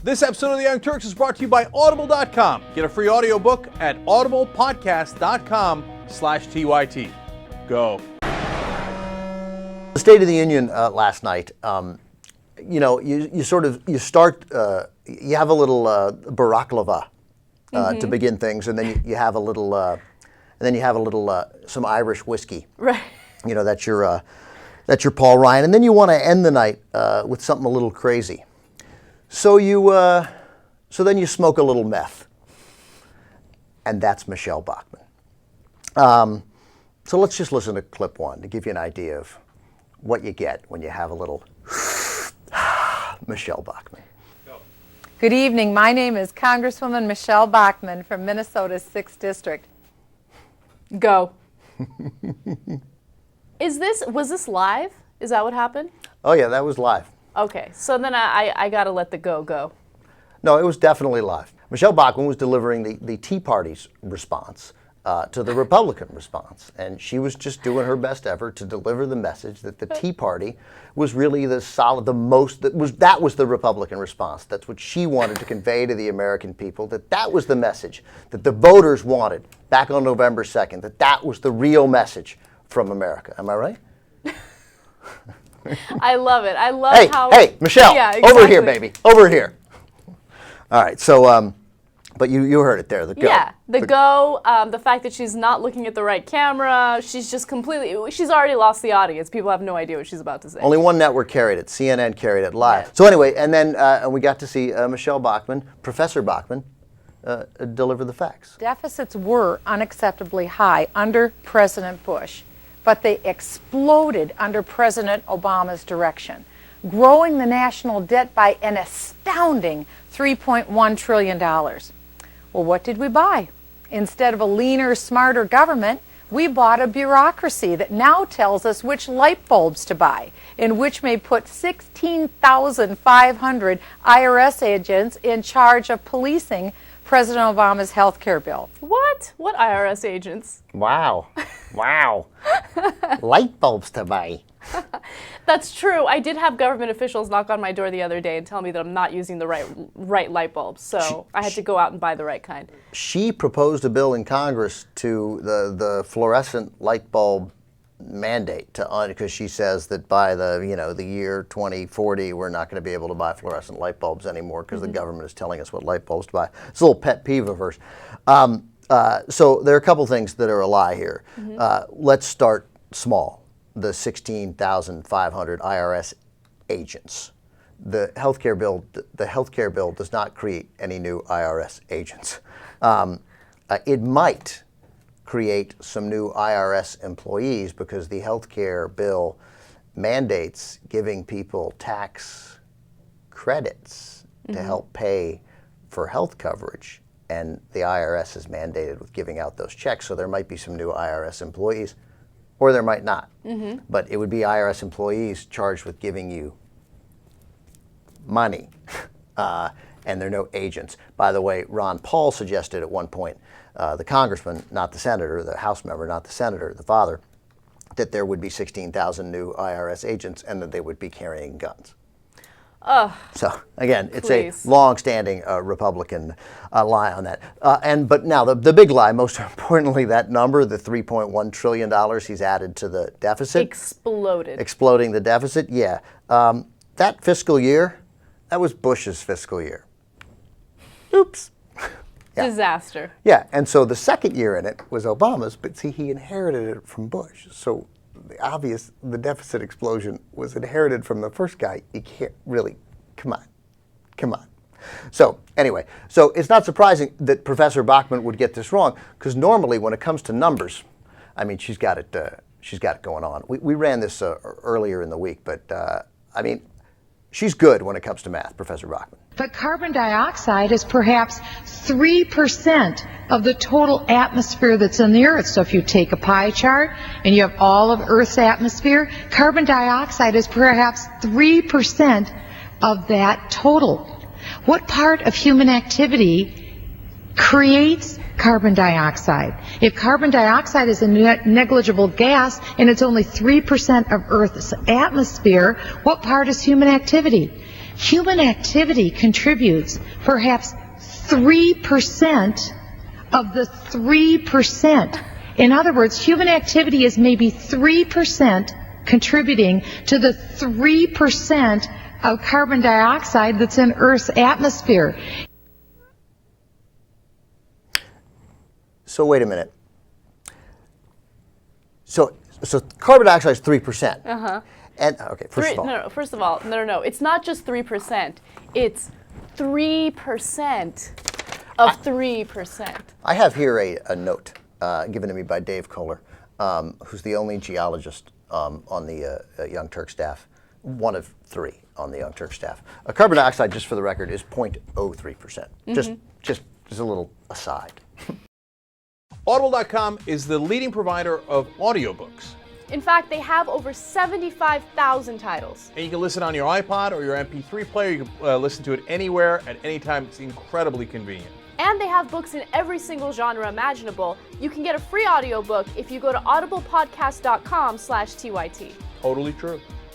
This episode of The Young Turks is brought to you by Audible.com. Get a free audiobook at audiblepodcast.com/TYT. Go. The State of the Union last night, you have a little baraklava to begin things, and then you have a little, some Irish whiskey. Right. You know, that's your Paul Ryan, and then you want to end the night with something a little crazy. So then you smoke a little meth, and that's Michele Bachmann. So let's just listen to clip one to give you an idea of what you get when you have a little Michele Bachmann. Good evening. My name is Congresswoman Michele Bachmann from Minnesota's 6th District. Go. Was this live? Is that what happened? Oh yeah, that was live. Okay, so then I gotta let the go. No, it was definitely live. Michele Bachmann was delivering the Tea Party's response to the Republican response, and she was just doing her best effort to deliver the message that the Tea Party was really that was the Republican response. That's what she wanted to convey to the American people, that was the message that the voters wanted back on November 2nd, that was the real message from America. Am I right? I love it. I love how... Hey, Michele, yeah, exactly. Over here, baby, over here. All right, so, but you heard it there, the go. Yeah, the fact that she's not looking at the right camera, she's already lost the audience. People have no idea what she's about to say. Only one network carried it, CNN carried it live. Yeah. So anyway, and then we got to see Michele Bachmann, Professor Bachmann, deliver the facts. Deficits were unacceptably high under President Bush, but they exploded under President Obama's direction, growing the national debt by an astounding $3.1 trillion. Well, what did we buy? Instead of a leaner, smarter government, we bought a bureaucracy that now tells us which light bulbs to buy, and which may put 16,500 IRS agents in charge of policing President Obama's health care bill. What? What IRS agents? Wow. Light bulbs to buy. That's true. I did have government officials knock on my door the other day and tell me that I'm not using the right light bulbs, so I had to go out and buy the right kind. She proposed a bill in Congress to the fluorescent light bulb mandate because she says that by the year 2040 we're not going to be able to buy fluorescent light bulbs anymore because the government is telling us what light bulbs to buy. It's a little pet peeve of hers. So there are a couple things that are a lie here. Let's start small. The 16,500 IRS agents. The healthcare bill does not create any new IRS agents. It might create some new IRS employees because the healthcare bill mandates giving people tax credits to help pay for health coverage, and the IRS is mandated with giving out those checks, so there might be some new IRS employees, or there might not. But it would be IRS employees charged with giving you money, and they're no agents. By the way, Ron Paul suggested at one point, the congressman, not the senator, the House member, not the senator, the father, that there would be 16,000 new IRS agents and that they would be carrying guns. So again, it's a long-standing Republican lie on that. But now the big lie, most importantly, that number, the $3.1 trillion he's added to the deficit. Exploding the deficit, yeah. That fiscal year, that was Bush's fiscal year. Oops. Yeah. Disaster. Yeah, and so the second year in it was Obama's, but see, he inherited it from Bush. So the deficit explosion was inherited from the first guy. You can't really, come on. So anyway, so it's not surprising that Professor Bachmann would get this wrong, because normally when it comes to numbers, I mean, she's got it going on. We ran this earlier in the week, but I mean, she's good when it comes to math, Professor Bachmann. But carbon dioxide is perhaps 3% of the total atmosphere that's in the Earth. So if you take a pie chart and you have all of Earth's atmosphere, carbon dioxide is perhaps 3% of that total. What part of human activity creates carbon dioxide? If carbon dioxide is a negligible gas and it's only 3% of Earth's atmosphere, what part is human activity? human activity contributes perhaps 3% of the 3%. In other words, human activity is maybe 3% contributing to the 3% of carbon dioxide that's in Earth's atmosphere. So wait a minute. So carbon dioxide is 3%. And okay, first of all, No. It's not just 3%. It's 3% of 3%. I have here a note given to me by Dave Kohler, who's the only geologist on the Young Turks staff, one of 3 on the Young Turks staff. Carbon dioxide, just for the record, is 0.03%. Just a little aside. Audible.com is the leading provider of audiobooks. In fact, they have over 75,000 titles. And you can listen on your iPod or your MP3 player. You can listen to it anywhere at any time. It's incredibly convenient. And they have books in every single genre imaginable. You can get a free audiobook if you go to audiblepodcast.com/TYT. Totally true.